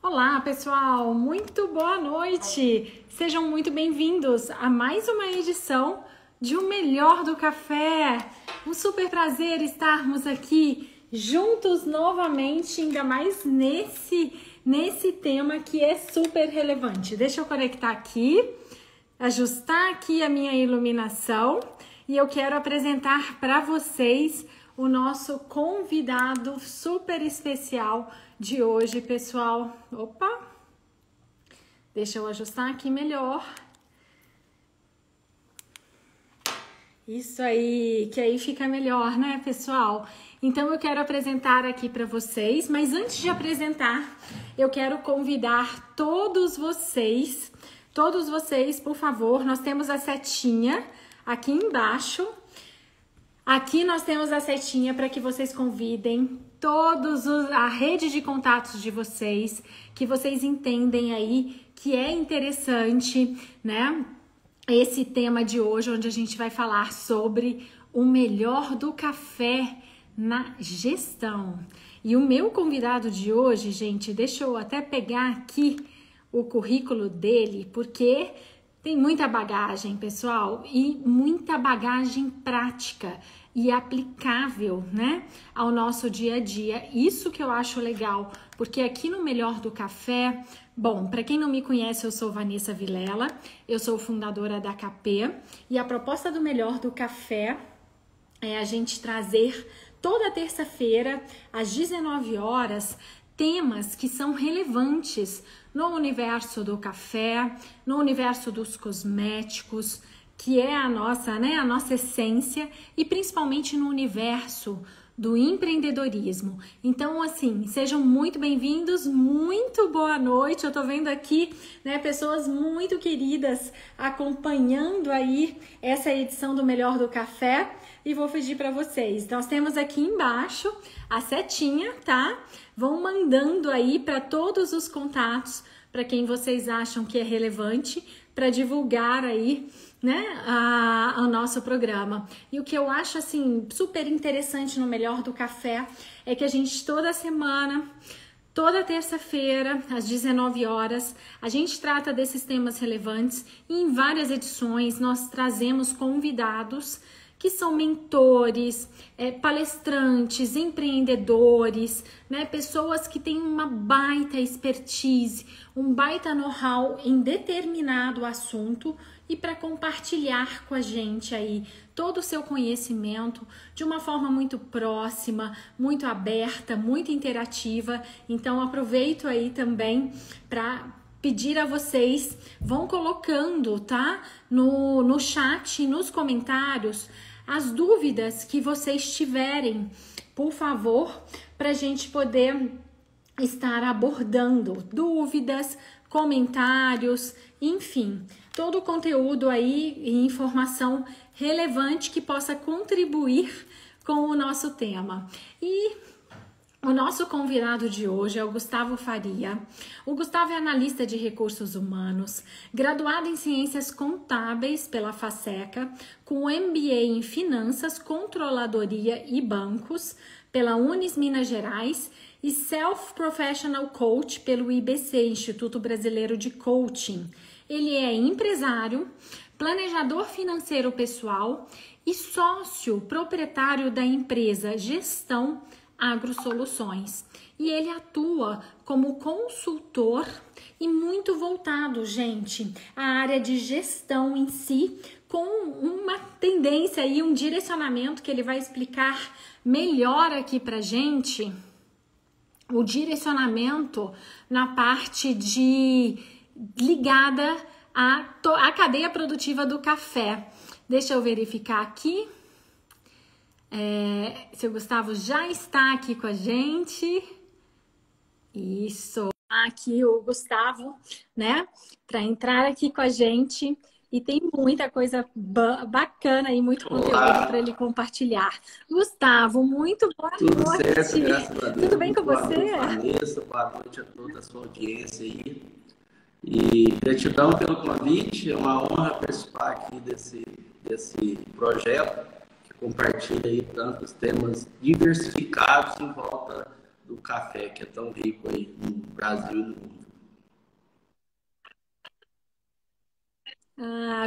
Olá, pessoal! Muito boa noite! Sejam muito bem-vindos a mais uma edição de O Melhor do Café. Um super prazer estarmos aqui juntos novamente, ainda mais nesse tema que é super relevante. Deixa eu conectar aqui, ajustar aqui a minha iluminação e eu quero apresentar para vocês o nosso convidado super especial de hoje, pessoal. Opa! Deixa eu ajustar aqui melhor. Isso aí, que aí fica melhor, né, pessoal? Então eu quero apresentar aqui para vocês, mas antes de apresentar, eu quero convidar todos vocês, por favor, nós temos a setinha aqui embaixo. Aqui nós temos a setinha para que vocês convidem a rede de contatos de vocês, que vocês entendem aí que é interessante, né? Esse tema de hoje, onde a gente vai falar sobre o melhor do café na gestão. E o meu convidado de hoje, gente, deixa eu até pegar aqui o currículo dele, porque tem muita bagagem, pessoal, e muita bagagem prática e aplicável, né, ao nosso dia a dia. Isso que eu acho legal, porque aqui no Melhor do Café, bom, para quem não me conhece, eu sou Vanessa Vilela, eu sou fundadora da KP, e a proposta do Melhor do Café é a gente trazer toda terça-feira, às 19 horas, temas que são relevantes no universo do café, no universo dos cosméticos, que é a nossa essência, e principalmente no universo do empreendedorismo. Então, assim, sejam muito bem-vindos, muito boa noite. Eu tô vendo aqui, né, pessoas muito queridas acompanhando aí essa edição do Melhor do Café, e vou pedir para vocês. Nós temos aqui embaixo a setinha, tá? Vão mandando aí para todos os contatos, para quem vocês acham que é relevante, para divulgar aí, né, o nosso programa. E o que eu acho, assim, super interessante no Melhor do Café é que a gente toda semana, toda terça-feira, às 19 horas, a gente trata desses temas relevantes, e em várias edições nós trazemos convidados que são mentores, palestrantes, empreendedores, né? Pessoas que têm uma baita expertise, um baita know-how em determinado assunto, e para compartilhar com a gente aí todo o seu conhecimento de uma forma muito próxima, muito aberta, muito interativa. Então aproveito aí também para pedir a vocês, vão colocando, tá? No chat, nos comentários, as dúvidas que vocês tiverem, por favor, para a gente poder estar abordando dúvidas, comentários, enfim, todo o conteúdo aí e informação relevante que possa contribuir com o nosso tema. E o nosso convidado de hoje é o Gustavo Faria. O Gustavo é analista de recursos humanos, graduado em ciências contábeis pela FASECA, com MBA em finanças, controladoria e bancos pela Unis Minas Gerais e Self-Professional Coach pelo IBC, Instituto Brasileiro de Coaching. Ele é empresário, planejador financeiro pessoal e sócio proprietário da empresa Gestão AgroSoluções. E ele atua como consultor e muito voltado, gente, à área de gestão em si, com uma tendência e um direcionamento que ele vai explicar melhor aqui pra gente, o direcionamento na parte ligada à cadeia produtiva do café. Deixa eu verificar aqui. Se o Gustavo já está aqui com a gente. Isso. Aqui o Gustavo, né? Para entrar aqui com a gente. E tem muita coisa bacana e muito conteúdo para ele compartilhar. Gustavo, muito boa noite. Tudo certo, graças a Deus. Tudo bem com você? Boa noite, Vanessa. Boa noite a toda a sua audiência aí. E gratidão pelo convite. É uma honra participar aqui desse projeto que compartilha aí tantos temas diversificados em volta do café, que é tão rico aí no Brasil e no mundo.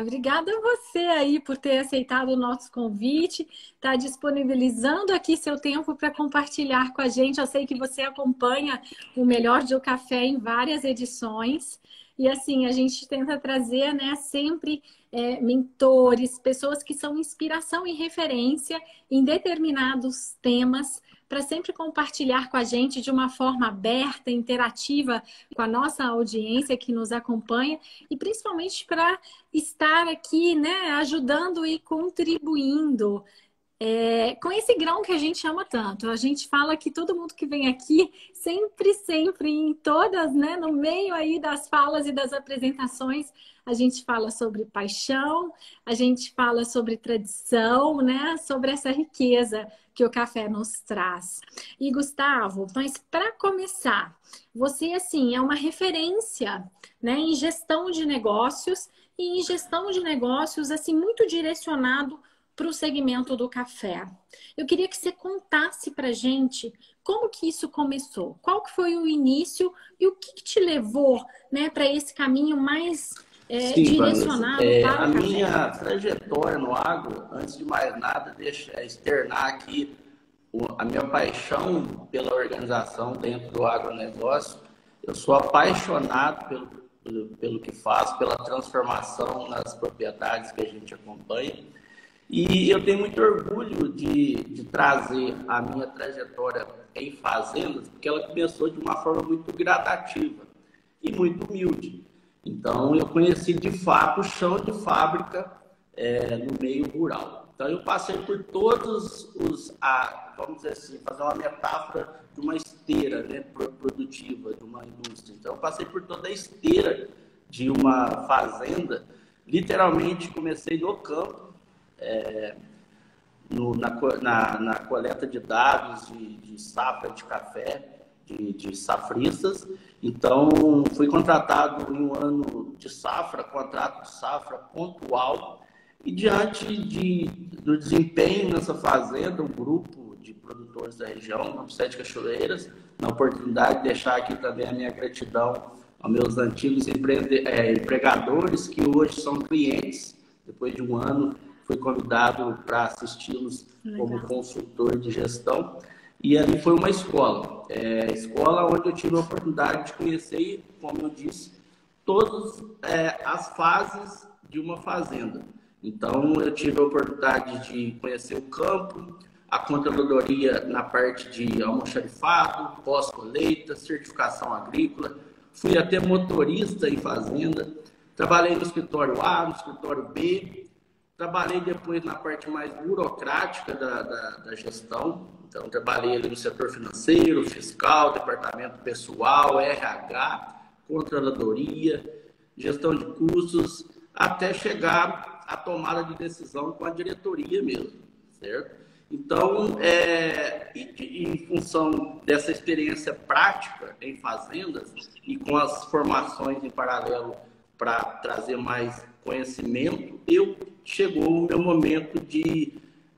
Obrigada a você aí por ter aceitado o nosso convite, tá disponibilizando aqui seu tempo para compartilhar com a gente. Eu sei que você acompanha o Melhor do Café em várias edições. E assim, a gente tenta trazer, né, sempre mentores, pessoas que são inspiração e referência em determinados temas, para sempre compartilhar com a gente de uma forma aberta, interativa com a nossa audiência que nos acompanha, e principalmente para estar aqui, né, ajudando e contribuindo com esse grão que a gente ama tanto. A gente fala que todo mundo que vem aqui, sempre, em todas, né, no meio aí das falas e das apresentações, a gente fala sobre paixão, a gente fala sobre tradição, né, sobre essa riqueza que o café nos traz. E Gustavo, mas para começar, você, assim, é uma referência, né, em gestão de negócios, e em gestão de negócios, assim, muito direcionado para o segmento do café. Eu queria que você contasse para a gente como que isso começou, qual que foi o início e o que te levou, né, para esse caminho mais Sim, direcionado para a o café. minha trajetória no agro, antes de mais nada, deixa externar aqui a minha paixão pela organização dentro do agronegócio. Eu sou apaixonado pelo que faço, pela transformação nas propriedades que a gente acompanha. E eu tenho muito orgulho de trazer a minha trajetória em fazendas, porque ela começou de uma forma muito gradativa e muito humilde. Então, eu conheci de fato o chão de fábrica no meio rural. Então, eu passei por todos vamos dizer assim, fazer uma metáfora de uma esteira, né, produtiva, de uma indústria. Então, eu passei por toda a esteira de uma fazenda. Literalmente, comecei no campo, na coleta de dados de safra de café, de safristas. Então, fui contratado em um ano de safra, contrato de safra pontual, e diante do desempenho nessa fazenda, um grupo de produtores da região, Grupo Sete Cachoeiras, na oportunidade de deixar aqui também a minha gratidão aos meus antigos empregadores, que hoje são clientes. Depois de um ano, fui convidado para assisti-los como consultor de gestão. E ali foi uma escola. Escola onde eu tive a oportunidade de conhecer, como eu disse, todas as fases de uma fazenda. Então, eu tive a oportunidade de conhecer o campo, a controladoria na parte de almoxarifado, pós-colheita, certificação agrícola. Fui até motorista em fazenda. Trabalhei no escritório A, no escritório B. Trabalhei depois na parte mais burocrática da gestão. Então, trabalhei ali no setor financeiro, fiscal, departamento pessoal, RH, controladoria, gestão de custos, até chegar à tomada de decisão com a diretoria mesmo, certo? Então, em função dessa experiência prática em fazendas e com as formações em paralelo para trazer mais conhecimento, chegou o meu momento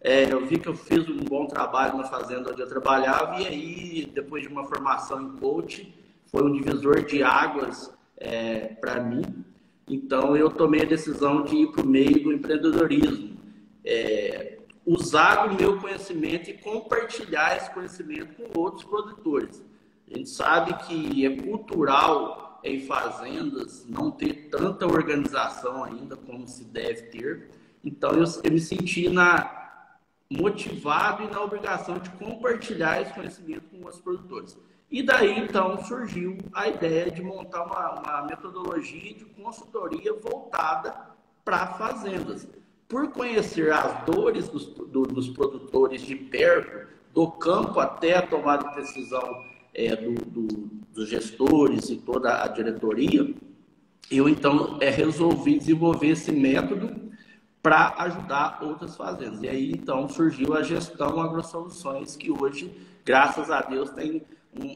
eu vi que eu fiz um bom trabalho na fazenda onde eu trabalhava, e aí, depois de uma formação em coaching, foi um divisor de águas para mim. Então, eu tomei a decisão de ir para o meio do empreendedorismo, usar o meu conhecimento e compartilhar esse conhecimento com outros produtores. A gente sabe que é cultural em fazendas não ter tanta organização ainda como se deve ter. Então, eu me senti motivado e na obrigação de compartilhar esse conhecimento com os produtores. E daí, então, surgiu a ideia de montar uma metodologia de consultoria voltada para fazendas. Por conhecer as dores dos produtores de perto, do campo até a tomada de decisão dos gestores e toda a diretoria, eu, então, resolvi desenvolver esse método para ajudar outras fazendas. E aí, então, surgiu a gestão AgroSoluções, que hoje, graças a Deus, tem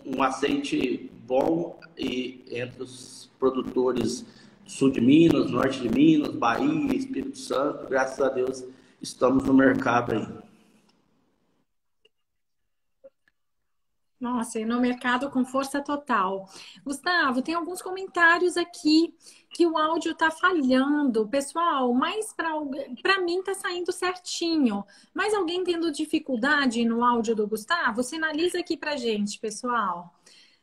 um aceite bom entre os produtores sul de Minas, norte de Minas, Bahia, Espírito Santo. Graças a Deus, estamos no mercado aí. Nossa, e no mercado com força total. Gustavo, tem alguns comentários aqui que o áudio tá falhando. Pessoal, mas para mim tá saindo certinho. Mas alguém tendo dificuldade no áudio do Gustavo, sinaliza aqui pra gente, pessoal,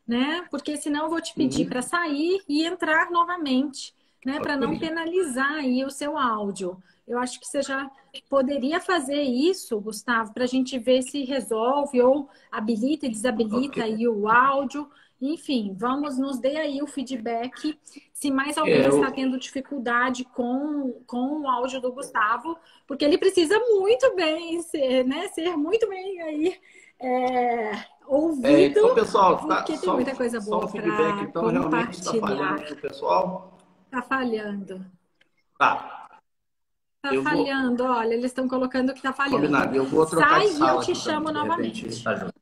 né? Porque senão eu vou te pedir para Uhum. sair e entrar novamente, né? Para Ok, não penalizar aí o seu áudio. Eu acho que você já poderia fazer isso, Gustavo, para a gente ver se resolve ou habilita e ok. desabilita aí o áudio. Enfim, vamos, nos dê aí o feedback se mais alguém É, está tendo dificuldade com o áudio do Gustavo, porque ele precisa muito bem ser, né, ser muito bem aí ouvido, então, pessoal, tá, porque tem muita coisa só um boa feedback, para então, realmente está compartilhar. falhando para o pessoal. Tá falhando. Tá, Tá eu vou, falhando, olha, eles estão colocando que tá falhando. combinado, eu vou trocar de Sai e eu sala te aqui chamo também, de repente novamente. ajuda.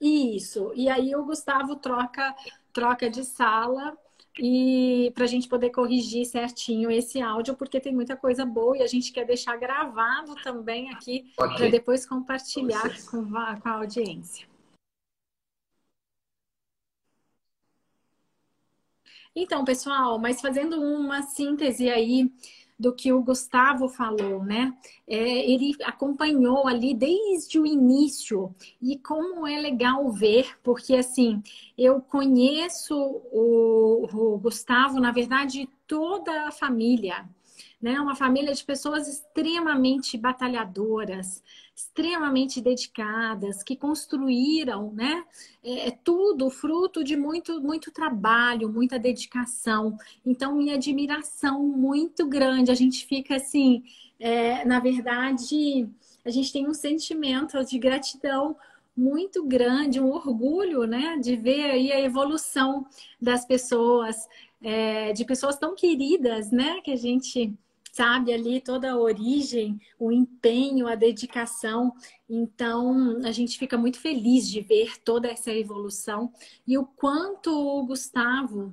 Isso. E aí o Gustavo troca de sala e para a gente poder corrigir certinho esse áudio, porque tem muita coisa boa e a gente quer deixar gravado também aqui Ok, para depois com compartilhar licença. com a audiência. Então, pessoal, mas fazendo uma síntese aí do que o Gustavo falou, né? Ele acompanhou ali desde o início e como é legal ver, porque assim, eu conheço o Gustavo, na verdade, toda a família, né? Uma família de pessoas extremamente batalhadoras, extremamente dedicadas, que construíram, né? É tudo fruto de muito, muito trabalho, muita dedicação. Então, minha admiração muito grande. A gente fica assim, na verdade, a gente tem um sentimento de gratidão muito grande, um orgulho, né, de ver aí a evolução das pessoas, de pessoas tão queridas, né, que a gente sabe ali toda a origem, o empenho, a dedicação. Então, a gente fica muito feliz de ver toda essa evolução e o quanto o Gustavo,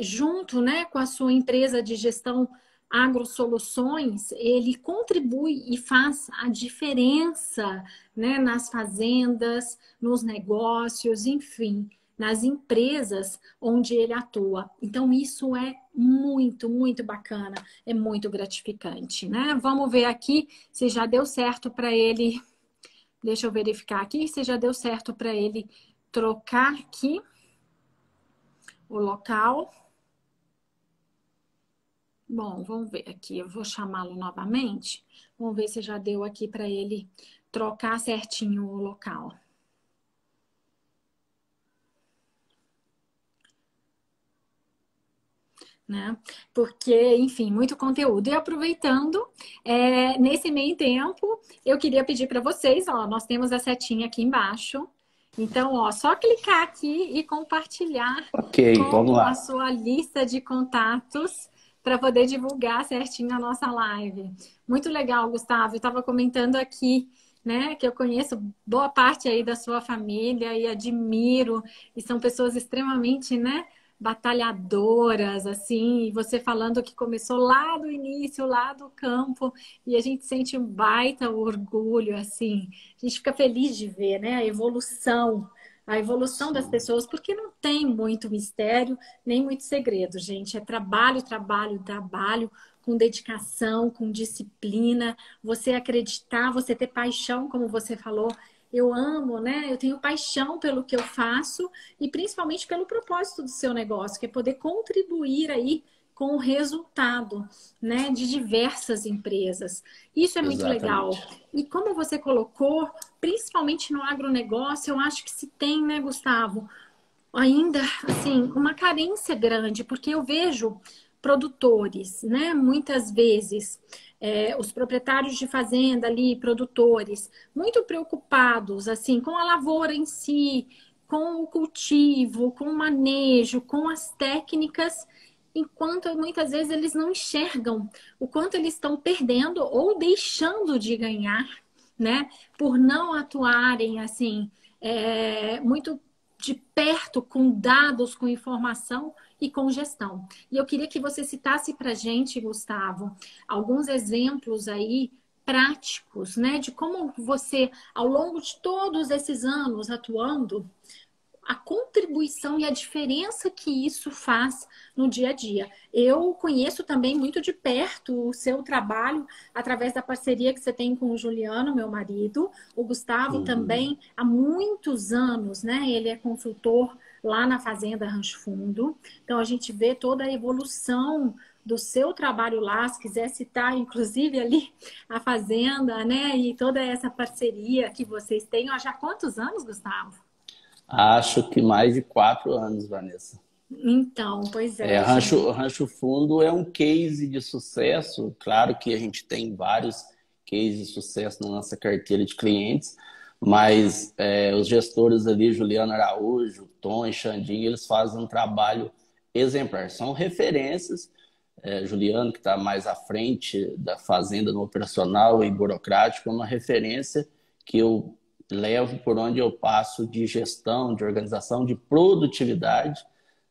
junto, né, com a sua empresa de gestão AgroSoluções, ele contribui e faz a diferença, né, nas fazendas, nos negócios, enfim, nas empresas onde ele atua. Então, isso é muito, muito bacana, é muito gratificante, né? Vamos ver aqui se já deu certo para ele. Deixa eu verificar aqui se já deu certo para ele trocar aqui o local. Bom, vamos ver aqui. Eu vou chamá-lo novamente. Vamos ver se já deu aqui para ele trocar certinho o local, né? Porque, enfim, muito conteúdo. E aproveitando, nesse meio tempo, eu queria pedir para vocês, ó, nós temos a setinha aqui embaixo. Então, ó, só clicar aqui e compartilhar Ok, vamos com a lá. sua lista de contatos para poder divulgar certinho a nossa live. Muito legal, Gustavo. Eu estava comentando aqui, né, que eu conheço boa parte aí da sua família e admiro, e são pessoas extremamente, né, batalhadoras, assim, e você falando que começou lá do início, lá do campo, e a gente sente um baita orgulho, assim, a gente fica feliz de ver, né, a evolução das Sim. pessoas, porque não tem muito mistério, nem muito segredo, gente. É trabalho, trabalho, trabalho, com dedicação, com disciplina, você acreditar, você ter paixão, como você falou. Eu amo, né? Eu tenho paixão pelo que eu faço e principalmente pelo propósito do seu negócio, que é poder contribuir aí com o resultado, né, de diversas empresas. Isso é muito legal. Exatamente. E como você colocou, principalmente no agronegócio, eu acho que se tem, né, Gustavo, ainda assim, uma carência grande, porque eu vejo produtores, né, muitas vezes, os proprietários de fazenda ali, produtores, muito preocupados, assim, com a lavoura em si, com o cultivo, com o manejo, com as técnicas, enquanto muitas vezes eles não enxergam o quanto eles estão perdendo ou deixando de ganhar, né, por não atuarem assim, muito de perto com dados, com informação e com gestão. E eu queria que você citasse para a gente, Gustavo, alguns exemplos aí práticos, né? De como você, ao longo de todos esses anos atuando, a contribuição e a diferença que isso faz no dia a dia. Eu conheço também muito de perto o seu trabalho através da parceria que você tem com o Juliano, meu marido. O Gustavo também, há muitos anos, né? Ele é consultor lá na Fazenda Rancho Fundo. Então, a gente vê toda a evolução do seu trabalho lá, se quiser citar, inclusive, ali a Fazenda, né? E toda essa parceria que vocês têm. Há já quantos anos, Gustavo? Acho que mais de 4 anos, Vanessa. Então, pois é, Rancho Fundo é um case de sucesso. Claro que a gente tem vários cases de sucesso na nossa carteira de clientes, mas os gestores ali, Juliano Araújo, Tom e Xandinho, eles fazem um trabalho exemplar. São referências. Juliano, que está mais à frente da fazenda no operacional e burocrático, é uma referência que eu levo por onde eu passo de gestão, de organização, de produtividade,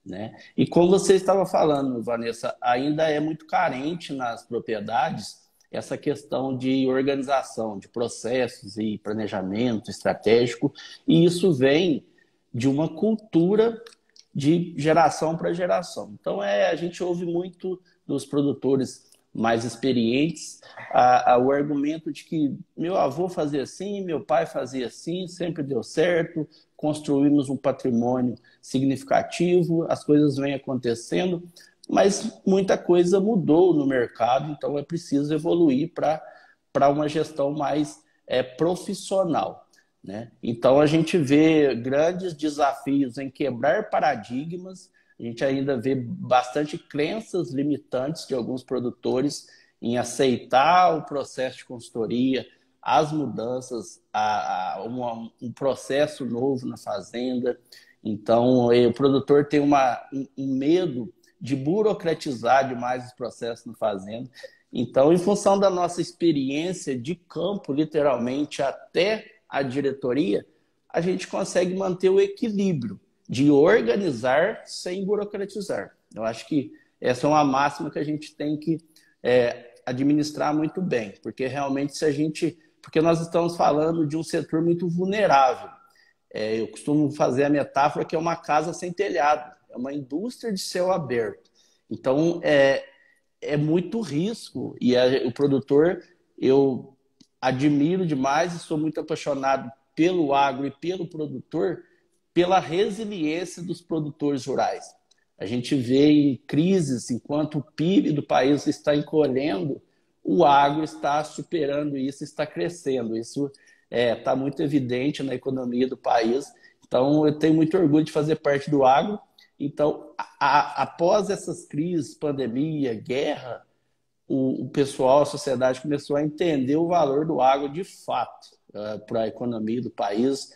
né? E como você estava falando, Vanessa, ainda é muito carente nas propriedades essa questão de organização, de processos e planejamento estratégico, e isso vem de uma cultura de geração para geração. Então, a gente ouve muito dos produtores mais experientes o argumento de que meu avô fazia assim, meu pai fazia assim, sempre deu certo, construímos um patrimônio significativo, as coisas vêm acontecendo, mas muita coisa mudou no mercado, então é preciso evoluir para uma gestão mais profissional, né? Então a gente vê grandes desafios em quebrar paradigmas. A gente ainda vê bastante crenças limitantes de alguns produtores em aceitar o processo de consultoria, as mudanças, um processo novo na fazenda. Então, o produtor tem um medo de burocratizar demais os processos na fazenda. Então, em função da nossa experiência de campo, literalmente, até a diretoria, a gente consegue manter o equilíbrio de organizar sem burocratizar. Eu acho que essa é uma máxima que a gente tem que administrar muito bem, porque realmente porque nós estamos falando de um setor muito vulnerável. Eu costumo fazer a metáfora que é uma casa sem telhado, é uma indústria de céu aberto. Então, é muito risco, e o produtor, eu admiro demais e sou muito apaixonado pelo agro e pelo produtor, pela resiliência dos produtores rurais. A gente vê em crises, enquanto o PIB do país está encolhendo, o agro está superando isso, está crescendo. Isso está muito evidente na economia do país. Então, eu tenho muito orgulho de fazer parte do agro. Então, após essas crises, pandemia, guerra, o pessoal, a sociedade começou a entender o valor do agro de fato para a economia do país,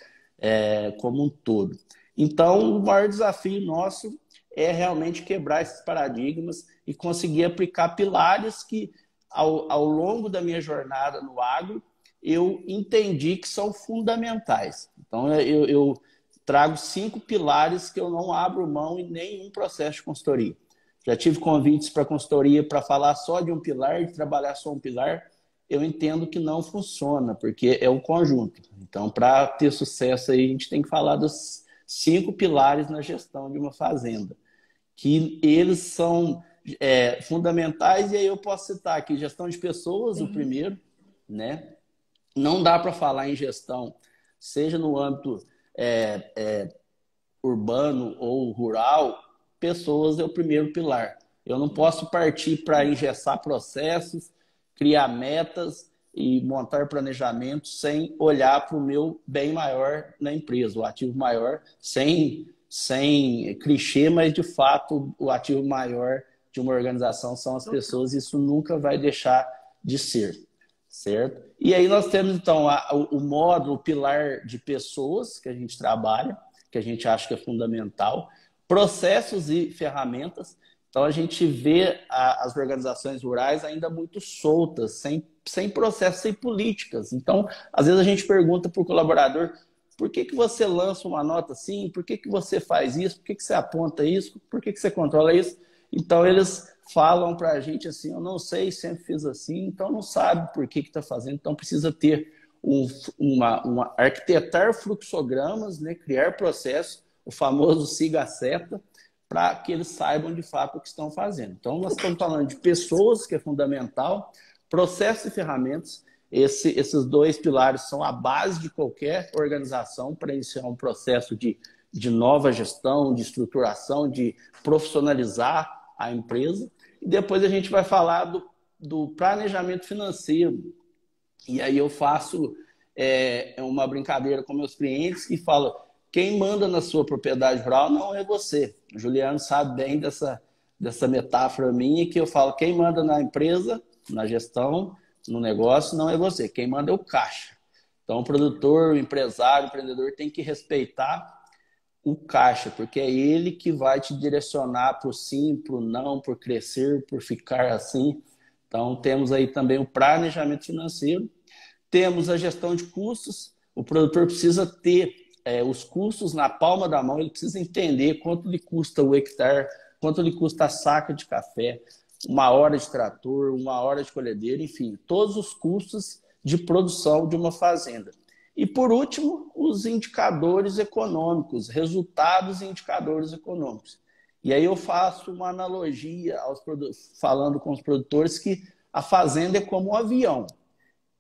como um todo. Então, o maior desafio nosso é realmente quebrar esses paradigmas e conseguir aplicar pilares que, ao longo da minha jornada no agro, eu entendi que são fundamentais. Então, eu trago 5 pilares que eu não abro mão em nenhum processo de consultoria. Já tive convites para consultoria para falar só de um pilar, de trabalhar só um pilar. Eu entendo que não funciona, porque é um conjunto. Então, para ter sucesso aí, a gente tem que falar dos 5 pilares na gestão de uma fazenda, que eles são fundamentais, e aí eu posso citar aqui gestão de pessoas, o primeiro, né? Não dá para falar em gestão, seja no âmbito urbano ou rural, pessoas é o primeiro pilar. Eu não posso partir para engessar processos, criar metas e montar planejamento sem olhar para o meu bem maior na empresa, o ativo maior, sem clichê, mas de fato o ativo maior de uma organização são as pessoas, e isso nunca vai deixar de ser, certo? E aí nós temos então o módulo, o pilar de pessoas que a gente trabalha, que a gente acha que é fundamental, processos e ferramentas. Então, a gente vê as organizações rurais ainda muito soltas, sem processos, sem políticas. Então, às vezes a gente pergunta para o colaborador: por que você lança uma nota assim? Por que você faz isso? Por que você aponta isso? Por que você controla isso? Então, eles falam para a gente assim, eu não sei, sempre fiz assim, então não sabe por que está fazendo, então precisa ter arquitetar fluxogramas, né, criar processos, o famoso siga a seta, para que eles saibam de fato o que estão fazendo. Então, nós estamos falando de pessoas, que é fundamental, processos e ferramentas. Esses dois pilares são a base de qualquer organização para iniciar um processo de nova gestão, de estruturação, de profissionalizar a empresa. E depois a gente vai falar do planejamento financeiro. E aí eu faço uma brincadeira com meus clientes e falo, quem manda na sua propriedade rural não é você. O Juliano sabe bem dessa metáfora minha, que eu falo, quem manda na empresa, na gestão, no negócio, não é você. Quem manda é o caixa. Então, o produtor, o empresário, o empreendedor tem que respeitar o caixa, porque é ele que vai te direcionar para o sim, para o não, por crescer, por ficar assim. Então, temos aí também o planejamento financeiro, temos a gestão de custos. O produtor precisa ter os custos na palma da mão, ele precisa entender quanto lhe custa o hectare, quanto lhe custa a saca de café, uma hora de trator, uma hora de colhedeira, enfim, todos os custos de produção de uma fazenda. E, por último, os indicadores econômicos, resultados e indicadores econômicos. E aí eu faço uma analogia falando com os produtores que a fazenda é como um avião.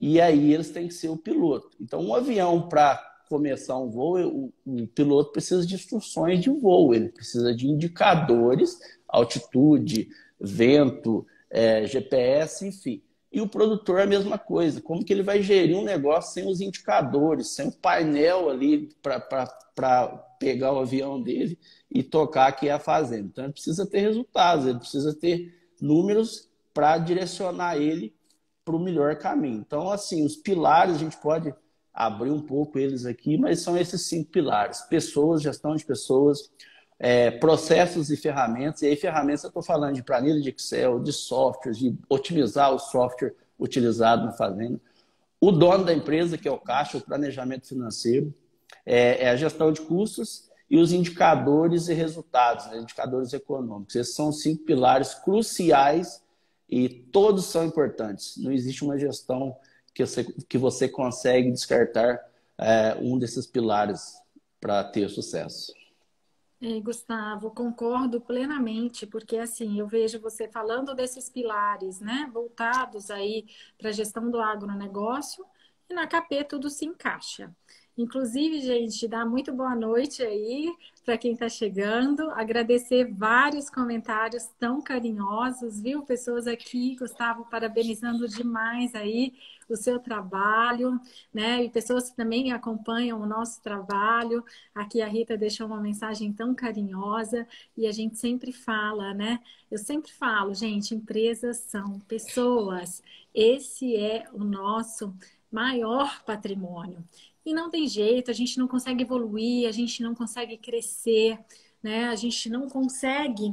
E aí eles têm que ser o piloto. Então, um avião, para começar um voo, o piloto precisa de instruções de voo, ele precisa de indicadores, altitude, vento, GPS, enfim. E o produtor é a mesma coisa. Como que ele vai gerir um negócio sem os indicadores, sem o painel ali para pegar o avião dele e tocar aqui a fazenda? Então, ele precisa ter resultados, ele precisa ter números para direcionar ele para o melhor caminho. Então, assim, os pilares, a gente pode abrir um pouco eles aqui, mas são esses 5 pilares. Pessoas, gestão de pessoas, processos e ferramentas. E aí, ferramentas, eu estou falando de planilha de Excel, de softwares, de otimizar o software utilizado na fazenda. O dono da empresa, que é o caixa, o planejamento financeiro, a gestão de custos e os indicadores e resultados, né? Indicadores econômicos. Esses são os 5 pilares cruciais e todos são importantes. Não existe uma gestão que você consegue descartar um desses pilares para ter sucesso. Gustavo, concordo plenamente, porque assim, eu vejo você falando desses pilares, né, voltados aí para a gestão do agronegócio e na KP tudo se encaixa. Inclusive, gente, dá muito boa noite aí para quem está chegando. Agradecer vários comentários tão carinhosos, viu? Pessoas aqui, Gustavo, parabenizando demais aí o seu trabalho, né? E pessoas que também acompanham o nosso trabalho. Aqui a Rita deixou uma mensagem tão carinhosa e a gente sempre fala, né? Eu sempre falo, gente, empresas são pessoas. Esse é o nosso maior patrimônio. E não tem jeito, a gente não consegue evoluir, a gente não consegue crescer, né? A gente não consegue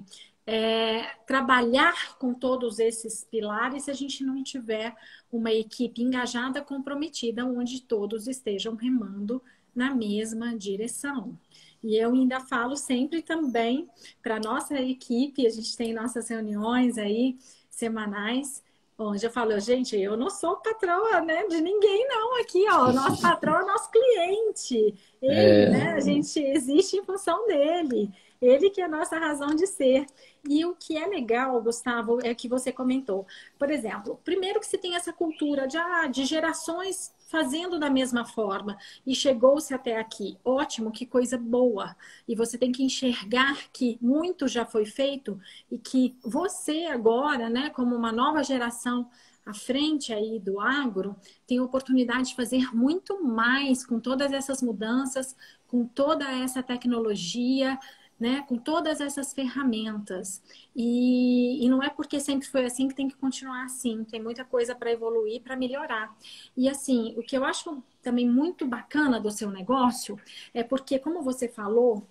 trabalhar com todos esses pilares se a gente não tiver uma equipe engajada, comprometida, onde todos estejam remando na mesma direção. E eu ainda falo sempre também para a nossa equipe, a gente tem nossas reuniões aí semanais, onde eu falo, gente, eu não sou patroa, né, de ninguém não aqui, ó. O nosso patrão é o nosso cliente. Ele, né, a gente existe em função dele. Ele que é a nossa razão de ser. E o que é legal, Gustavo, é que você comentou. Por exemplo, primeiro que você tem essa cultura de gerações fazendo da mesma forma e chegou-se até aqui. Ótimo, que coisa boa. E você tem que enxergar que muito já foi feito e que você agora, né, como uma nova geração à frente aí do agro, tem a oportunidade de fazer muito mais com todas essas mudanças, com toda essa tecnologia, né, com todas essas ferramentas. E não é porque sempre foi assim que tem que continuar assim. Tem muita coisa para evoluir, para melhorar. E assim, o que eu acho também muito bacana do seu negócio é porque, como você falou,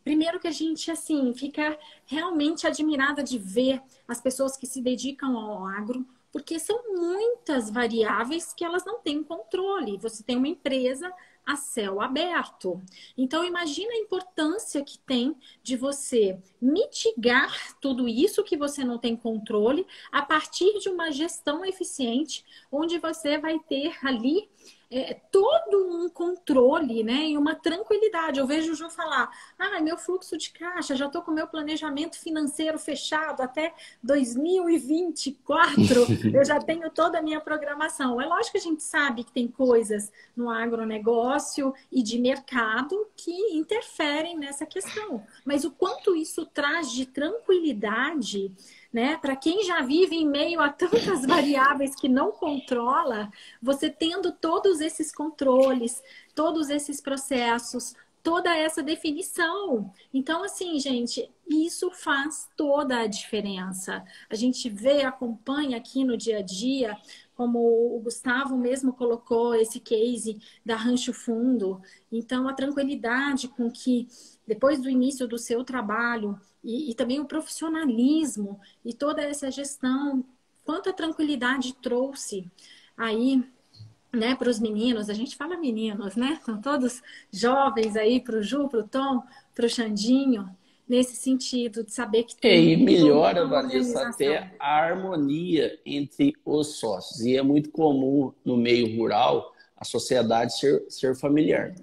primeiro que a gente, assim, fica realmente admirada de ver as pessoas que se dedicam ao agro, porque são muitas variáveis que elas não têm controle. Você tem uma empresa, a céu aberto. Então, imagina a importância que tem de você mitigar tudo isso que você não tem controle a partir de uma gestão eficiente, onde você vai ter ali todo um controle, né, e uma tranquilidade. Eu vejo o Ju falar, meu fluxo de caixa, já estou com o meu planejamento financeiro fechado até 2024, eu já tenho toda a minha programação. É lógico que a gente sabe que tem coisas no agronegócio e de mercado que interferem nessa questão, mas o quanto isso traz de tranquilidade, né? Para quem já vive em meio a tantas variáveis que não controla, você tendo todos esses controles, todos esses processos, toda essa definição. Então, assim, gente, isso faz toda a diferença. A gente vê, acompanha aqui no dia a dia, como o Gustavo mesmo colocou esse case da Rancho Fundo. Então, a tranquilidade com que, depois do início do seu trabalho, e também o profissionalismo e toda essa gestão, quanta tranquilidade trouxe aí, né, para os meninos. A gente fala meninos, né? São todos jovens aí, para o Ju, para o Tom, para o Xandinho, nesse sentido de saber que tem E toda melhora, uma Vanessa, organização. até a harmonia entre os sócios. E é muito comum no meio rural a sociedade ser familiar.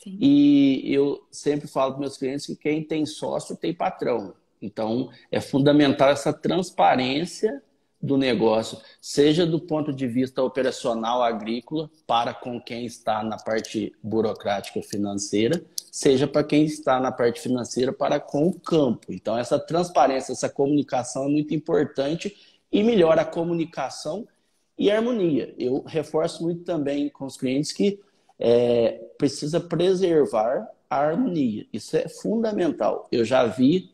Sim. E eu sempre falo para meus clientes que quem tem sócio tem patrão. Então, é fundamental essa transparência do negócio, seja do ponto de vista operacional agrícola, para com quem está na parte burocrática financeira, seja para quem está na parte financeira para com o campo. Então, essa transparência, essa comunicação é muito importante e melhora a comunicação e a harmonia. Eu reforço muito também com os clientes que precisa preservar a harmonia. Isso é fundamental. Eu já vi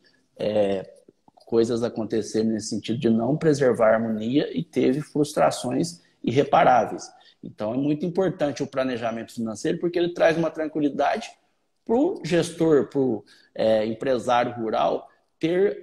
coisas acontecerem nesse sentido de não preservar a harmonia e teve frustrações irreparáveis. Então, é muito importante o planejamento financeiro porque ele traz uma tranquilidade para o gestor, para o empresário rural, ter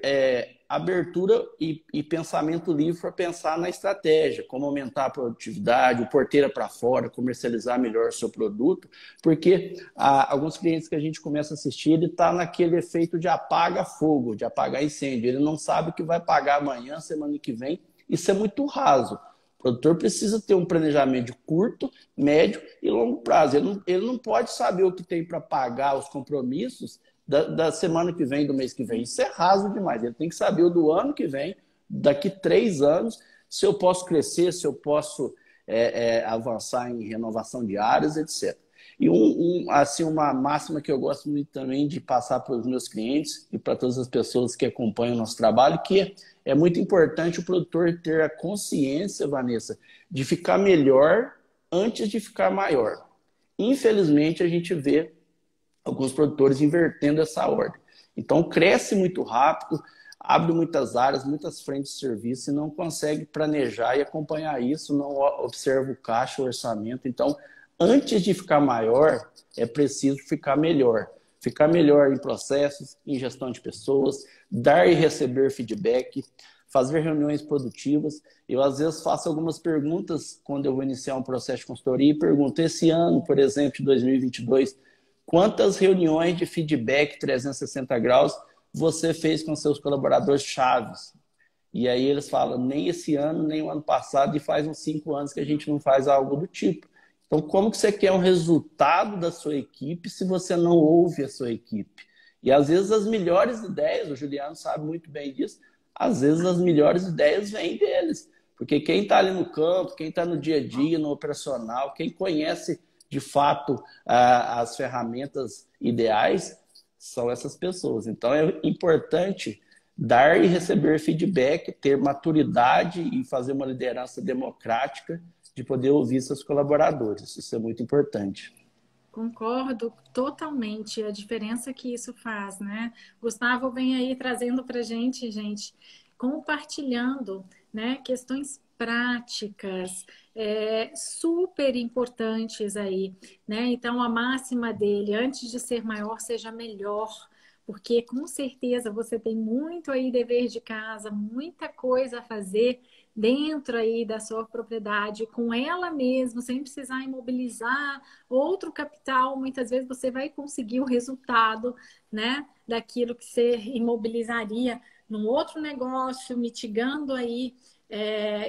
abertura e pensamento livre para pensar na estratégia, como aumentar a produtividade, o porteira para fora, comercializar melhor o seu produto, porque alguns clientes que a gente começa a assistir, ele está naquele efeito de apaga fogo, de apagar incêndio, ele não sabe o que vai pagar amanhã, semana que vem, isso é muito raso. O produtor precisa ter um planejamento de curto, médio e longo prazo. Ele não pode saber o que tem para pagar os compromissos da semana que vem, do mês que vem. Isso é raso demais. Ele tem que saber o do ano que vem, daqui 3 anos, se eu posso crescer, se eu posso avançar em renovação de áreas, etc. E assim, uma máxima que eu gosto muito também de passar para os meus clientes e para todas as pessoas que acompanham o nosso trabalho, que é muito importante o produtor ter a consciência, Vanessa, de ficar melhor antes de ficar maior. Infelizmente, a gente vê alguns produtores invertendo essa ordem. Então, cresce muito rápido, abre muitas áreas, muitas frentes de serviço e não consegue planejar e acompanhar isso, não observa o caixa, o orçamento. Então, antes de ficar maior, é preciso ficar melhor. Ficar melhor em processos, em gestão de pessoas, dar e receber feedback, fazer reuniões produtivas. Eu, às vezes, faço algumas perguntas quando eu vou iniciar um processo de consultoria e pergunto, esse ano, por exemplo, de 2022, quantas reuniões de feedback 360 graus você fez com seus colaboradores chaves? E aí eles falam, nem esse ano, nem o ano passado, e faz uns 5 anos que a gente não faz algo do tipo. Então, como que você quer um resultado da sua equipe se você não ouve a sua equipe? E às vezes as melhores ideias, o Juliano sabe muito bem disso, às vezes as melhores ideias vêm deles. Porque quem está ali no campo, quem está no dia a dia, no operacional, quem conhece de fato as ferramentas ideais, são essas pessoas. Então é importante dar e receber feedback, ter maturidade e fazer uma liderança democrática de poder ouvir seus colaboradores. Isso é muito importante. Concordo totalmente, a diferença que isso faz, né? Gustavo vem aí trazendo para gente, compartilhando, né, questões práticas, super importantes aí, né? Então, a máxima dele, antes de ser maior, seja melhor, porque com certeza você tem muito aí dever de casa, muita coisa a fazer dentro aí da sua propriedade, com ela mesma, sem precisar imobilizar outro capital. Muitas vezes você vai conseguir o resultado, né, daquilo que você imobilizaria num outro negócio, mitigando aí,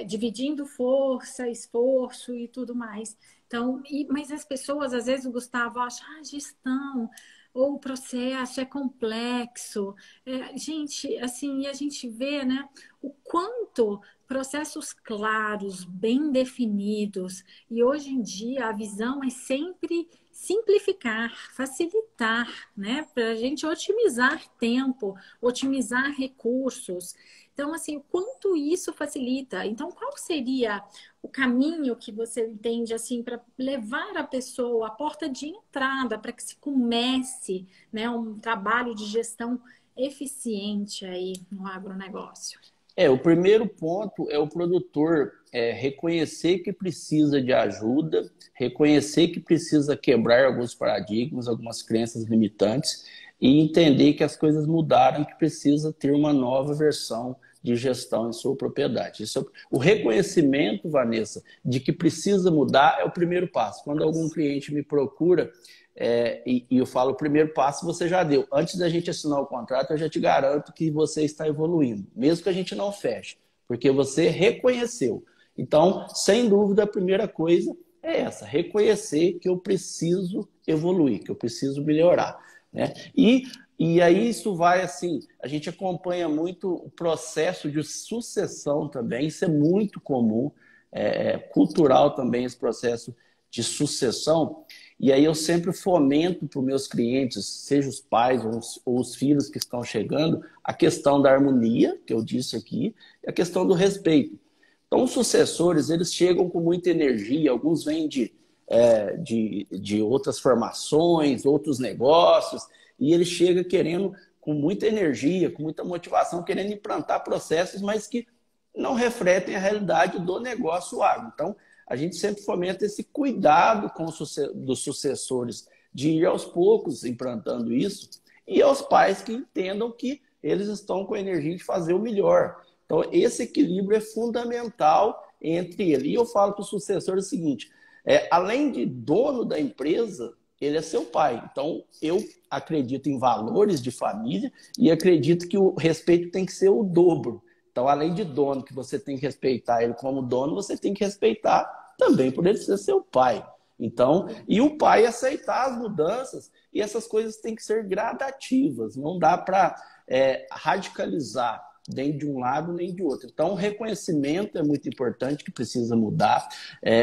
dividindo força, esforço e tudo mais. Então, mas as pessoas, às vezes, o Gustavo acha, gestão, ou o processo é complexo. Gente, assim, e a gente vê, né, o quanto processos claros, bem definidos, e hoje em dia a visão é sempre simplificar, facilitar, né, para a gente otimizar tempo, otimizar recursos. Então, assim, o quanto isso facilita. Então, qual seria o caminho que você entende assim para levar a pessoa à porta de entrada para que se comece, né, um trabalho de gestão eficiente aí no agronegócio? O primeiro ponto é o produtor reconhecer que precisa de ajuda, reconhecer que precisa quebrar alguns paradigmas, algumas crenças limitantes e entender que as coisas mudaram, que precisa ter uma nova versão de gestão em sua propriedade. O reconhecimento, Vanessa, de que precisa mudar é o primeiro passo. Quando algum cliente me procura, e eu falo, o primeiro passo você já deu. Antes da gente assinar o contrato, eu já te garanto que você está evoluindo, mesmo que a gente não feche, porque você reconheceu. Então, sem dúvida, a primeira coisa é essa, reconhecer que eu preciso evoluir, que eu preciso melhorar, né? E aí isso vai assim, a gente acompanha muito o processo de sucessão também, isso é muito comum, cultural também esse processo de sucessão. E aí eu sempre fomento para os meus clientes, seja os pais ou os filhos que estão chegando, a questão da harmonia, que eu disse aqui, e a questão do respeito. Então, os sucessores, eles chegam com muita energia, alguns vêm de outras formações, outros negócios, e ele chega querendo, com muita energia, com muita motivação, querendo implantar processos, mas que não refletem a realidade do negócio agro. Então, a gente sempre fomenta esse cuidado com dos sucessores, de ir aos poucos implantando isso, e aos pais que entendam que eles estão com a energia de fazer o melhor. Então, esse equilíbrio é fundamental entre ele. E eu falo para o sucessor o seguinte, além de dono da empresa, ele é seu pai. Então, eu acredito em valores de família e acredito que o respeito tem que ser o dobro. Então, além de dono, que você tem que respeitar ele como dono, você tem que respeitar também por ele ser seu pai. Então, e o pai aceitar as mudanças, e essas coisas têm que ser gradativas, não dá para radicalizar nem de um lado nem de outro. Então, o reconhecimento é muito importante, que precisa mudar,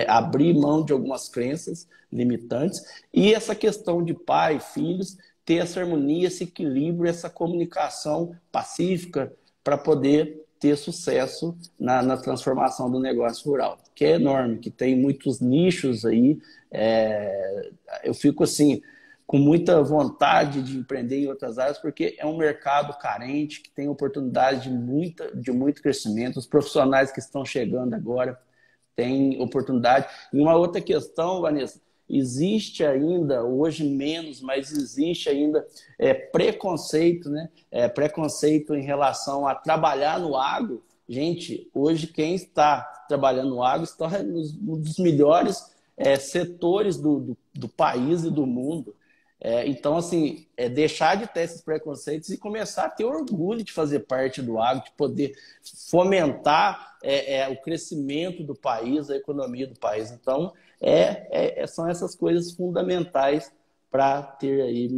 abrir mão de algumas crenças limitantes, e essa questão de pai, filhos, ter essa harmonia, esse equilíbrio, essa comunicação pacífica para poder ter sucesso na transformação do negócio rural, que é enorme, que tem muitos nichos aí. Eu fico assim, com muita vontade de empreender em outras áreas, porque é um mercado carente, que tem oportunidade de muito crescimento. Os profissionais que estão chegando agora têm oportunidade. E uma outra questão, Vanessa, existe ainda, hoje menos, mas existe ainda preconceito, né? Preconceito em relação a trabalhar no agro. Gente, hoje quem está trabalhando no agro está um dos melhores setores do país e do mundo. Então, assim, deixar de ter esses preconceitos e começar a ter orgulho de fazer parte do agro, de poder fomentar o crescimento do país, a economia do país. Então, são essas coisas fundamentais para ter aí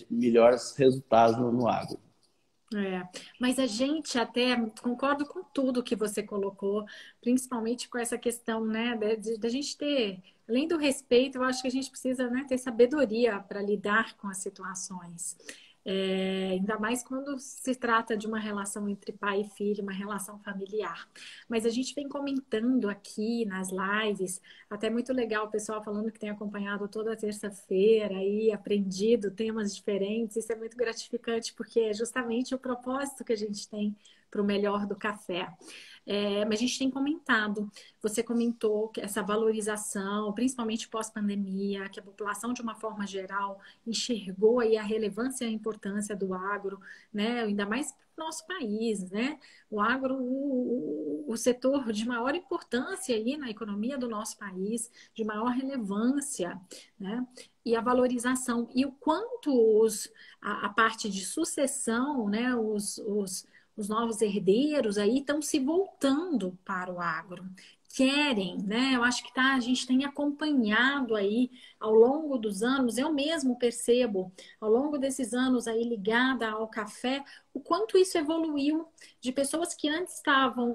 melhores resultados no agro. Mas a gente até concordo com tudo que você colocou, principalmente com essa questão, né, da gente ter, além do respeito, eu acho que a gente precisa, né, ter sabedoria para lidar com as situações. Ainda mais quando se trata de uma relação entre pai e filho, uma relação familiar. Mas a gente vem comentando aqui nas lives, até muito legal o pessoal falando que tem acompanhado toda terça-feira e aprendido temas diferentes. Isso é muito gratificante, porque é justamente o propósito que a gente tem para o melhor do café. Mas a gente tem comentado, você comentou que essa valorização, principalmente pós-pandemia, que a população, de uma forma geral, enxergou aí a relevância e a importância do agro, né? Ainda mais no nosso país, né? O agro, o setor de maior importância aí na economia do nosso país, de maior relevância, né? E a valorização. E o quanto a parte de sucessão, né? Os novos herdeiros aí estão se voltando para o agro. Querem, né? Eu acho que a gente tem acompanhado aí ao longo dos anos, eu mesmo percebo, ao longo desses anos aí ligada ao café, o quanto isso evoluiu de pessoas que antes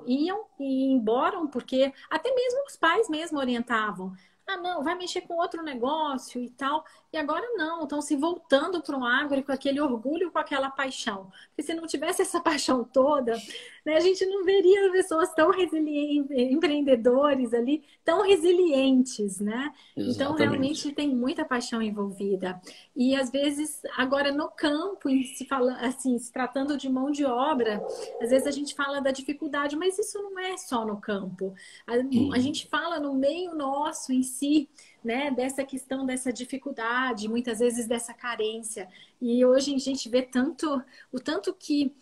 iam e embora, porque até mesmo os pais mesmo orientavam. Ah, não, vai mexer com outro negócio e tal. E agora não, estão se voltando para o agro com aquele orgulho, com aquela paixão. Porque se não tivesse essa paixão toda, né, a gente não veria pessoas tão resilientes, empreendedores ali, tão resilientes, né? Então, Exatamente. realmente tem muita paixão envolvida. E às vezes, agora no campo, se fala assim, se tratando de mão de obra, às vezes a gente fala da dificuldade, mas isso não é só no campo. A gente fala no meio nosso em si, né, dessa questão dessa dificuldade, muitas vezes dessa carência. E hoje a gente vê o tanto que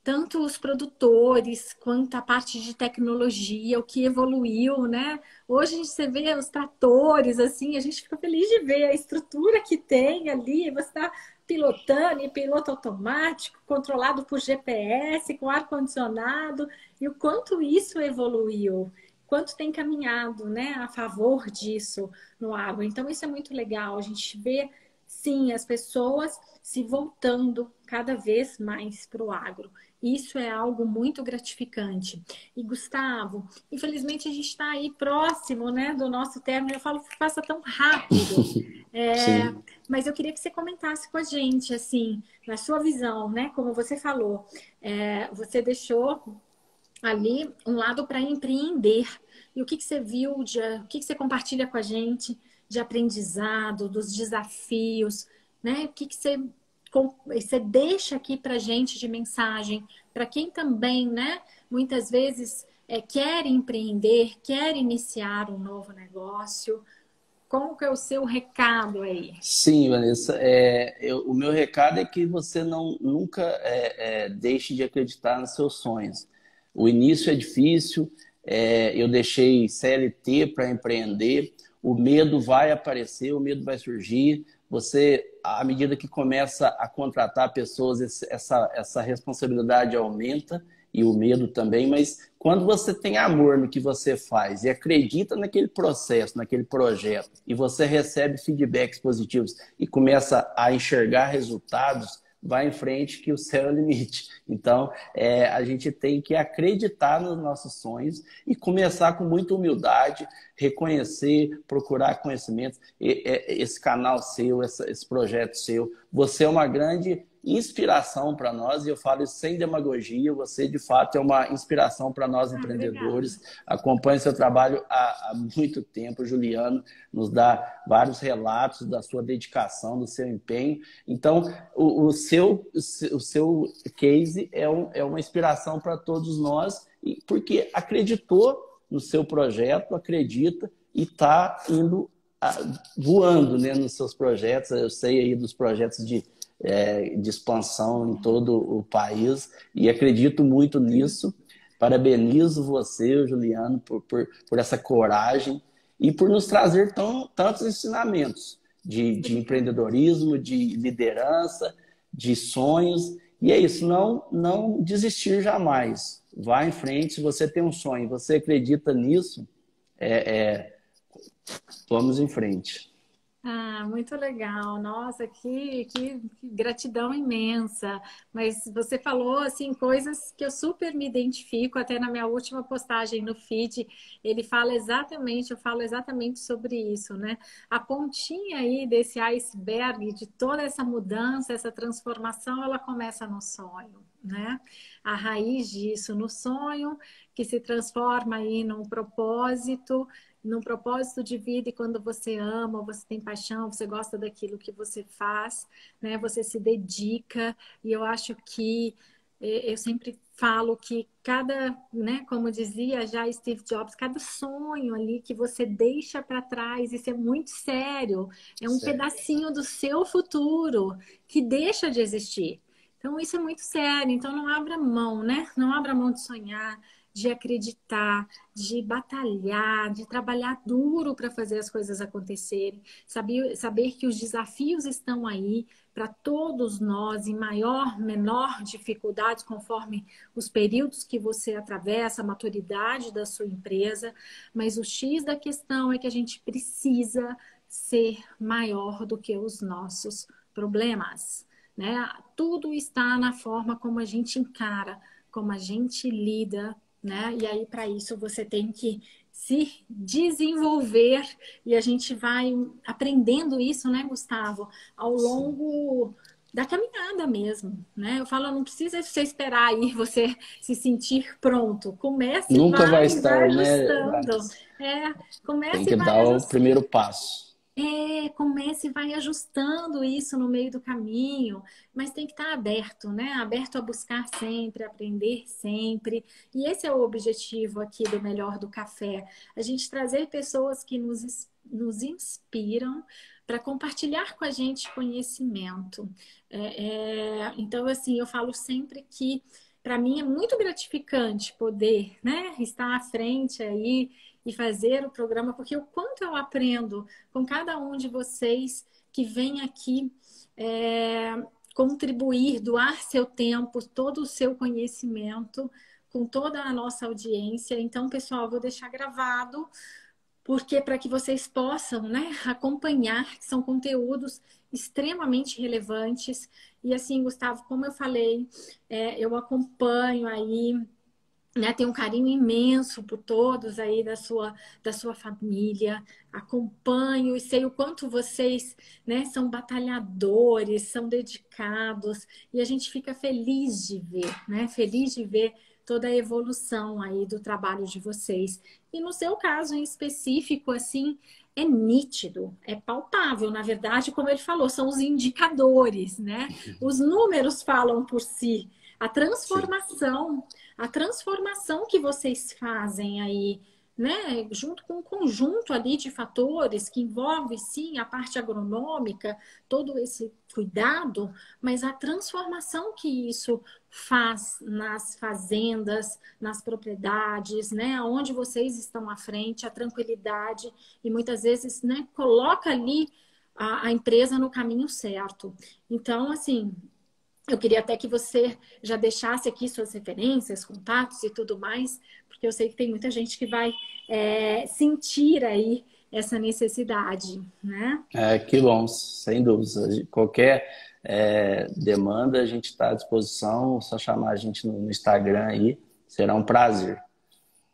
tanto os produtores quanto a parte de tecnologia, o que evoluiu, né? Hoje você vê os tratores, assim, a gente fica feliz de ver a estrutura que tem ali, você está pilotando em piloto automático, controlado por GPS, com ar-condicionado, e o quanto isso evoluiu, quanto tem caminhado, né, a favor disso no agro. Então, isso é muito legal, a gente vê, sim, as pessoas se voltando cada vez mais para o agro. Isso é algo muito gratificante. E, Gustavo, infelizmente a gente está aí próximo, né, do nosso término. Eu falo que passa tão rápido. Sim. Mas eu queria que você comentasse com a gente, assim, na sua visão, né, como você falou, você deixou ali um lado para empreender. E o que você viu, o que você compartilha com a gente de aprendizado, dos desafios, né? O que você deixa aqui para a gente de mensagem, para quem também, né, muitas vezes quer empreender, quer iniciar um novo negócio. Como que é o seu recado aí? Sim, Vanessa. O meu recado é que você nunca deixe de acreditar nos seus sonhos. O início é difícil, eu deixei CLT para empreender, o medo vai aparecer, o medo vai surgir. Você, à medida que começa a contratar pessoas, essa responsabilidade aumenta e o medo também, mas quando você tem amor no que você faz e acredita naquele processo, naquele projeto, e você recebe feedbacks positivos e começa a enxergar resultados, vai em frente que o céu é o limite. Então, a gente tem que acreditar nos nossos sonhos e começar com muita humildade, reconhecer, procurar conhecimentos. Esse canal seu, esse projeto seu, você é uma grande inspiração para nós, e eu falo isso sem demagogia. Você, de fato, é uma inspiração para nós Obrigada. empreendedores. Acompanho seu trabalho há muito tempo. O Juliano nos dá vários relatos da sua dedicação, do seu empenho. Então, o seu case é uma inspiração para todos nós, porque acreditou no seu projeto, acredita e está indo voando, né, nos seus projetos. Eu sei aí dos projetos de expansão em todo o país e acredito muito nisso. Parabenizo você, Juliano, por essa coragem e por nos trazer tantos ensinamentos de empreendedorismo, de liderança, de sonhos. E é isso, não desistir jamais. Vá em frente. Se você tem um sonho, você acredita nisso, vamos em frente. Ah, muito legal. Nossa, que gratidão imensa. Mas você falou assim coisas que eu super me identifico, até na minha última postagem no feed, eu falo exatamente sobre isso, né? A pontinha aí desse iceberg de toda essa mudança, essa transformação, ela começa no sonho, né? A raiz disso no sonho, que se transforma aí num propósito de vida, e quando você ama, você tem paixão, você gosta daquilo que você faz, né? Você se dedica, e eu acho que eu sempre falo que cada, né, como dizia já Steve Jobs, cada sonho ali que você deixa para trás, isso é muito sério, é um Certo. pedacinho do seu futuro que deixa de existir. Então, isso é muito sério. Então, não abra mão, né? Não abra mão de sonhar, de acreditar, de batalhar, de trabalhar duro para fazer as coisas acontecerem. Saber que os desafios estão aí para todos nós, em maior, menor dificuldade, conforme os períodos que você atravessa, a maturidade da sua empresa. Mas o X da questão é que a gente precisa ser maior do que os nossos problemas, né? Tudo está na forma como a gente encara, como a gente lida, né? E aí, para isso, você tem que se desenvolver e a gente vai aprendendo isso, né, Gustavo, ao Sim. longo da caminhada mesmo, né? Eu falo, não precisa você esperar aí você se sentir pronto. Comece e Nunca vai vai estar, né, ajustando. Vanessa? É, Tem comece e que vai dar o ajustando. primeiro passo. Comece e vai ajustando isso no meio do caminho, mas tem que estar aberto, né? Aberto a buscar sempre, aprender sempre. E esse é o objetivo aqui do Melhor do Café. A gente trazer pessoas que nos inspiram para compartilhar com a gente conhecimento. Então, assim, eu falo sempre que para mim é muito gratificante poder, né, estar à frente aí e fazer o programa, porque o quanto eu aprendo com cada um de vocês que vem aqui é, contribuir, doar seu tempo, todo o seu conhecimento com toda a nossa audiência. Então, pessoal, vou deixar gravado, porque para que vocês possam, né, acompanhar, que são conteúdos extremamente relevantes. E assim, Gustavo, como eu falei, eu acompanho aí, né, tenho um carinho imenso por todos aí da sua família, acompanho e sei o quanto vocês, né, são batalhadores, são dedicados, e a gente fica feliz de ver, né, feliz de ver toda a evolução aí do trabalho de vocês. E no seu caso em específico, assim, é nítido, é palpável, na verdade, como ele falou, são os indicadores, né? Os números falam por si. A Sim. transformação a transformação que vocês fazem aí, né, junto com um conjunto ali de fatores que envolve sim a parte agronômica, todo esse cuidado, mas a transformação que isso faz nas fazendas, nas propriedades, né, onde vocês estão à frente, a tranquilidade e muitas vezes, né, coloca ali a empresa no caminho certo. Então, assim, eu queria até que você já deixasse aqui suas referências, contatos e tudo mais, porque eu sei que tem muita gente que vai sentir aí essa necessidade, né? Que bom, sem dúvida. Qualquer demanda, a gente está à disposição. Só chamar a gente no Instagram aí, será um prazer.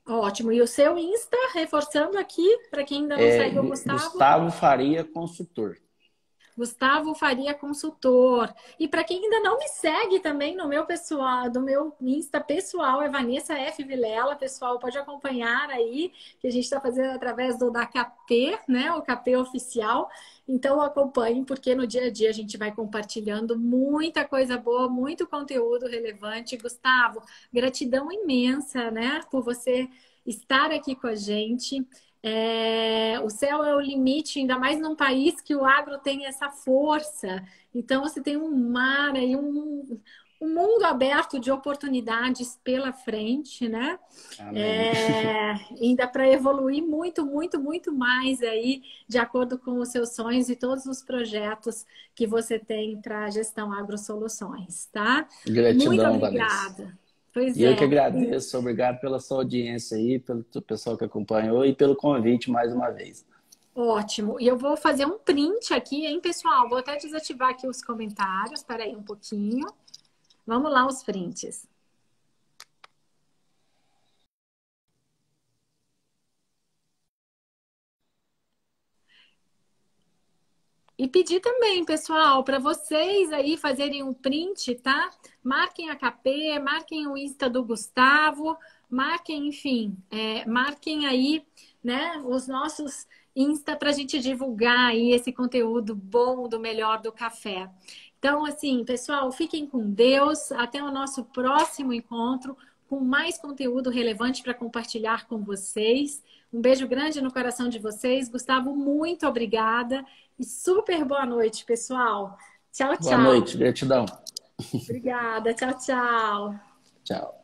Ótimo. E o seu Insta, reforçando aqui, para quem ainda não segue o Gustavo? Gustavo Faria Consultor. Gustavo Faria Consultor. E para quem ainda não me segue também no meu pessoal, do meu Insta pessoal, é Vanessa F. Vilela. Pessoal, pode acompanhar aí, que a gente está fazendo através do da KP, né? O KP oficial. Então acompanhem, porque no dia a dia a gente vai compartilhando muita coisa boa, muito conteúdo relevante. Gustavo, gratidão imensa, né? Por você estar aqui com a gente. O céu é o limite, ainda mais num país que o agro tem essa força. Então, você tem um mar aí, um mundo aberto de oportunidades pela frente, né? Amém. Ainda para evoluir muito, muito, muito mais aí, de acordo com os seus sonhos e todos os projetos que você tem para a gestão AgroSoluções, tá? Muito Gratidão, Vanessa. obrigada. Pois E eu que é. agradeço. Obrigado pela sua audiência aí, pelo pessoal que acompanhou e pelo convite mais uma vez. Ótimo. E eu vou fazer um print aqui, hein, pessoal? Vou até desativar aqui os comentários. Espera aí um pouquinho. Vamos lá, os prints. E pedir também, pessoal, para vocês aí fazerem um print, tá? Marquem a KP, marquem o Insta do Gustavo, marquem, enfim, marquem aí, né, os nossos Insta para a gente divulgar aí esse conteúdo bom do melhor do café. Então, assim, pessoal, fiquem com Deus. Até o nosso próximo encontro com mais conteúdo relevante para compartilhar com vocês. Um beijo grande no coração de vocês. Gustavo, muito obrigada e super boa noite, pessoal. Tchau, Boa tchau. noite, gratidão. Obrigada. Tchau, tchau. Tchau.